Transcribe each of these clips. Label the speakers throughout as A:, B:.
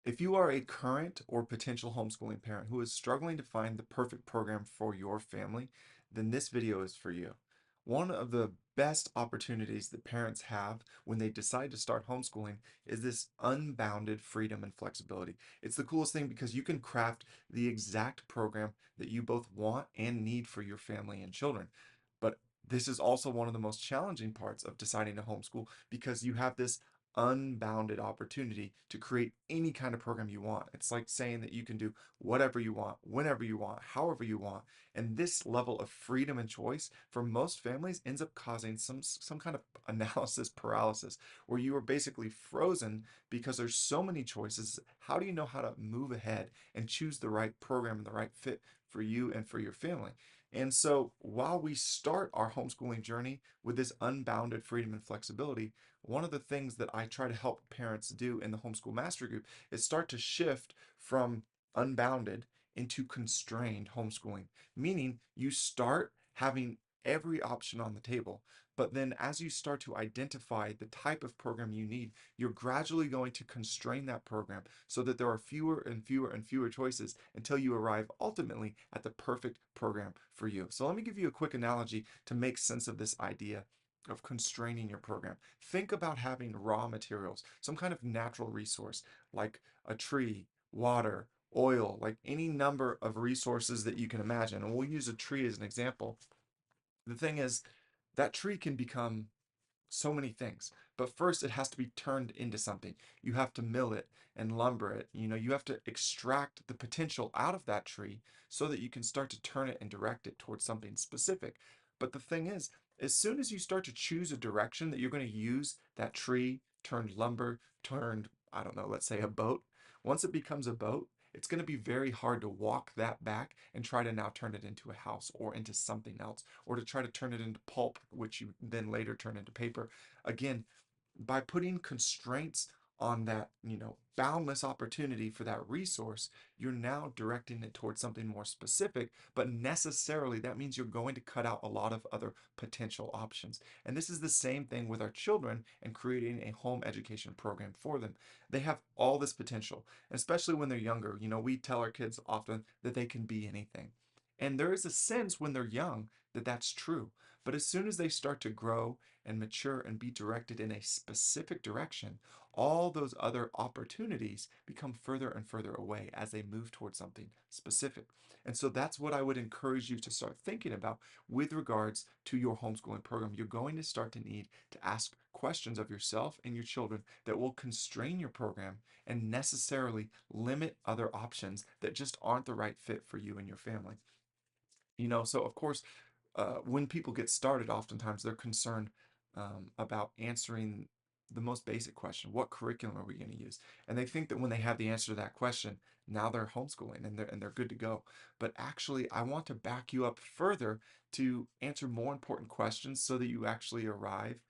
A: If you are a current or potential homeschooling parent who is struggling to find the perfect program for your family, then this video is for you. One of the best opportunities that parents have when they decide to start homeschooling is this unbounded freedom and flexibility. It's the coolest thing because you can craft the exact program that you both want and need for your family and children. But this is also one of the most challenging parts of deciding to homeschool because you have this unbounded opportunity to create any kind of program you want. It's like saying that you can do whatever you want, whenever you want, however you want. And this level of freedom and choice for most families ends up causing some kind of analysis paralysis where you are basically frozen because there's so many choices. How do you know how to move ahead and choose the right program and the right fit for you and for your family? And so while we start our homeschooling journey with this unbounded freedom and flexibility, one of the things that I try to help parents do in the Homeschool Mastery Group is start to shift from unbounded into constrained homeschooling, meaning you start having every option on the table. But then as you start to identify the type of program you need, you're gradually going to constrain that program so that there are fewer and fewer and fewer choices until you arrive ultimately at the perfect program for you. So let me give you a quick analogy to make sense of this idea of constraining your program. Think about having raw materials, some kind of natural resource like a tree, water, oil, like any number of resources that you can imagine. And we'll use a tree as an example. The thing is, that tree can become so many things. But first, it has to be turned into something. You have to mill it and lumber it. You have to extract the potential out of that tree so that you can start to turn it and direct it towards something specific. But the thing is, as soon as you start to choose a direction that you're going to use that tree turned lumber, turned, I don't know, let's say a boat, once it becomes a boat, it's going to be very hard to walk that back and try to now turn it into a house or into something else, or to try to turn it into pulp, which you then later turn into paper. Again, by putting constraints on that, boundless opportunity for that resource, you're now directing it towards something more specific, but necessarily that means you're going to cut out a lot of other potential options. And this is the same thing with our children and creating a home education program for them. They have all this potential, especially when they're younger. We tell our kids often that they can be anything. And there is a sense when they're young that that's true. But as soon as they start to grow and mature and be directed in a specific direction, all those other opportunities become further and further away as they move towards something specific. And so that's what I would encourage you to start thinking about with regards to your homeschooling program. You're going to start to need to ask questions of yourself and your children that will constrain your program and necessarily limit other options that just aren't the right fit for you and your family. So of course, when people get started, oftentimes they're concerned about answering the most basic question: what curriculum are we going to use? And they think that when they have the answer to that question, now they're homeschooling and they're good to go. But actually, I want to back you up further to answer more important questions so that you actually arrive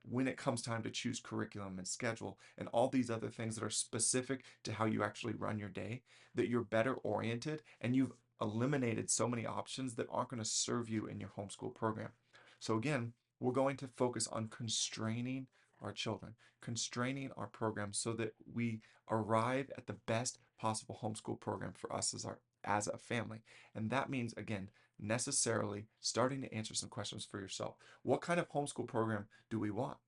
A: when it comes time to choose curriculum and schedule and all these other things that are specific to how you actually run your day, that you're better oriented and you've eliminated so many options that aren't going to serve you in your homeschool program. So again, we're going to focus on constraining our children, constraining our program so that we arrive at the best possible homeschool program for us as a family. And that means, again, necessarily starting to answer some questions for yourself. What kind of homeschool program do we want?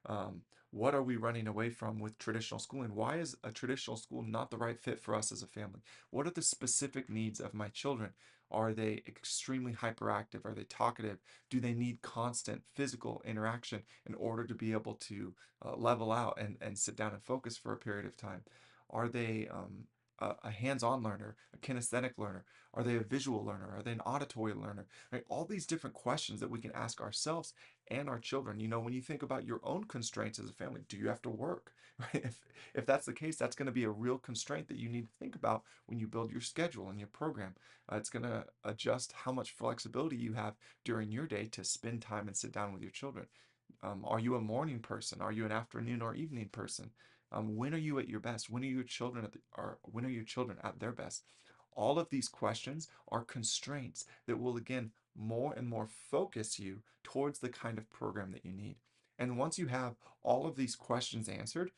A: Um, what are we running away from with traditional schooling? Why is a traditional school not the right fit for us as a family? What are the specific needs of my children? Are they extremely hyperactive? Are they talkative? Do they need constant physical interaction in order to be able to level out and sit down and focus for a period of time? Are they a hands-on learner, a kinesthetic learner? Are they a visual learner? Are they an auditory learner? Right? All these different questions that we can ask ourselves and our children. When you think about your own constraints as a family, do you have to work? Right? If that's the case, that's going to be a real constraint that you need to think about when you build your schedule and your program. It's going to adjust how much flexibility you have during your day to spend time and sit down with your children. Are you a morning person? Are you an afternoon or evening person? When are you at your best? When are your children or when are your children at their best? All of these questions are constraints that will again more and more focus you towards the kind of program that you need. And once you have all of these questions answered,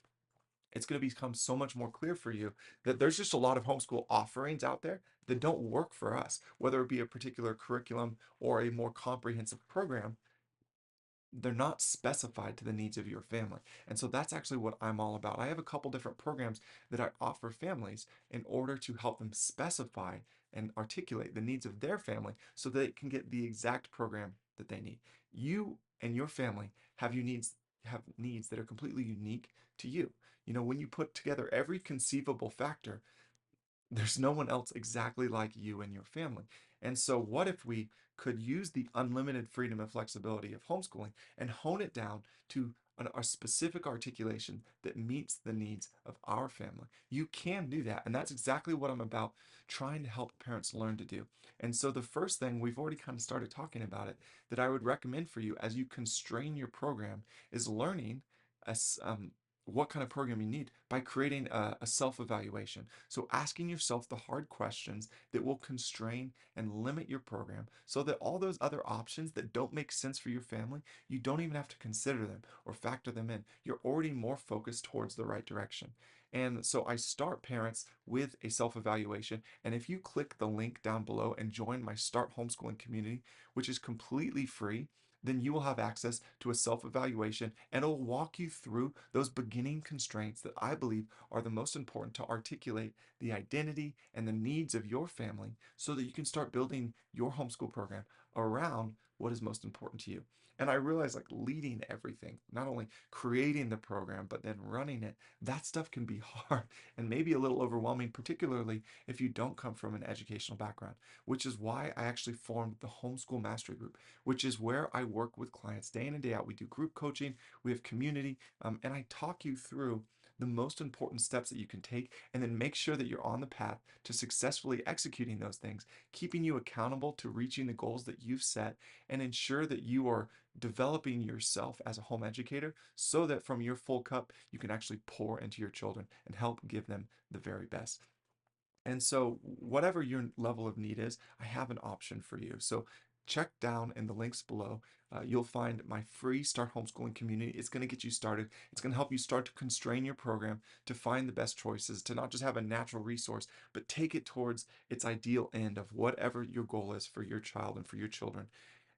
A: it's going to become so much more clear for you that there's just a lot of homeschool offerings out there that don't work for us, whether it be a particular curriculum or a more comprehensive program. They're not specified to the needs of your family. And so that's actually what I'm all about. I have a couple different programs that I offer families in order to help them specify and articulate the needs of their family so they can get the exact program that they need. You and your family have needs that are completely unique to you. You know, when you put together every conceivable factor, there's no one else exactly like you and your family. And so, what if we could use the unlimited freedom and flexibility of homeschooling and hone it down to a specific articulation that meets the needs of our family? You can do that. And that's exactly what I'm about trying to help parents learn to do. And so, the first thing we've already kind of started talking about it that I would recommend for you as you constrain your program is learning a, what kind of program you need by creating a self-evaluation. So asking yourself the hard questions that will constrain and limit your program so that all those other options that don't make sense for your family, you don't even have to consider them or factor them in. You're already more focused towards the right direction. And so I start parents with a self-evaluation. And if you click the link down below and join my Start Homeschooling community, which is completely free, then you will have access to a self evaluation and it'll walk you through those beginning constraints that I believe are the most important to articulate the identity and the needs of your family so that you can start building your homeschool program around what is most important to you. And I realize like leading everything, not only creating the program, but then running it, that stuff can be hard and maybe a little overwhelming, particularly if you don't come from an educational background, which is why I actually formed the Homeschool Mastery Group, which is where I work with clients day in and day out. We do group coaching, we have community, and I talk you through the most important steps that you can take and then make sure that you're on the path to successfully executing those things, keeping you accountable to reaching the goals that you've set, and ensure that you are developing yourself as a home educator so that from your full cup, you can actually pour into your children and help give them the very best. And so, whatever your level of need is, I have an option for you. So, check down in the links below. You'll find my free Start Homeschooling community. It's going to get you started. It's going to help you start to constrain your program to find the best choices, to not just have a natural resource, but take it towards its ideal end of whatever your goal is for your child and for your children.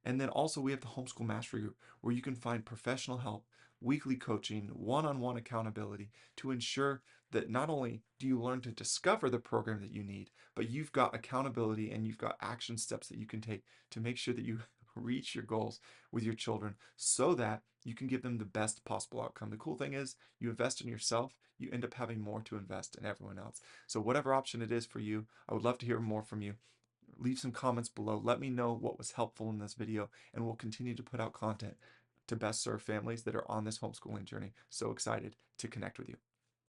A: And then also, we have the Homeschool Mastery Group where you can find professional help, weekly coaching, one on one accountability to ensure that not only do you learn to discover the program that you need, but you've got accountability and you've got action steps that you can take to make sure that you reach your goals with your children so that you can give them the best possible outcome. The cool thing is, you invest in yourself, you end up having more to invest in everyone else. So, whatever option it is for you, I would love to hear more from you. Leave some comments below. Let me know what was helpful in this video, and we'll continue to put out content to best serve families that are on this homeschooling journey. So excited to connect with you.